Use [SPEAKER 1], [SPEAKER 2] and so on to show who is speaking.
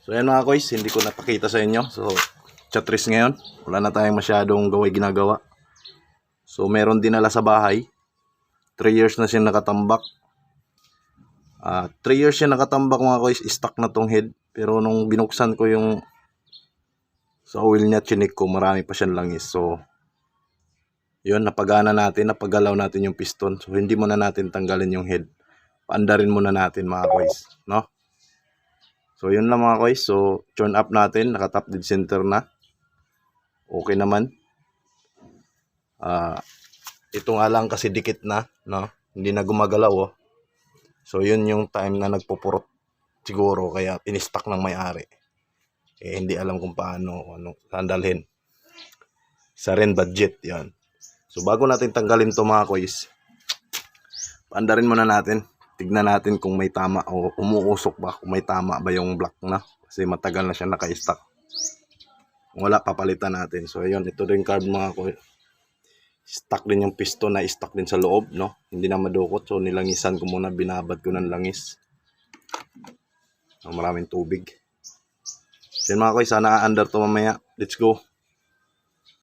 [SPEAKER 1] So ayan mga koys, hindi ko napakita sa inyo. So chatris ngayon, wala na tayong masyadong ginagawa. So meron dinala sa bahay. 3 years na siya nakatambak. 3 years siya nakatambak mga koys, stuck na tong head. Pero nung binuksan ko yung sa oil niya, chinik ko, marami pa siyang langis. So yun, napagana natin, napagalaw natin yung piston. So hindi muna natin tanggalin yung head. Paandarin muna natin mga koys, no? So yun lang mga koys. So turn up natin, naka top dead center na. Okay naman. Ito nga lang kasi dikit na, no? Hindi na gumagalaw, oh. So yun yung time na nagpupurot siguro, kaya in-stock ng may-ari. Hindi alam kung paano, sandalhin. Isa rin budget, yan. So bago natin tanggalin to mga koys, paandarin muna natin. Tignan natin kung may tama o umuusok ba, kung may tama ba yung block na. Kasi matagal na siya naka-stock. Kung wala, papalitan natin. So ayun, ito din carb mga koys. Stuck din yung piston na stuck din sa loob, no? Hindi na madukot. So nilangisan ko muna, binabad ko ng langis. Maraming tubig. So yun mga koys, sana under to mamaya. Let's go.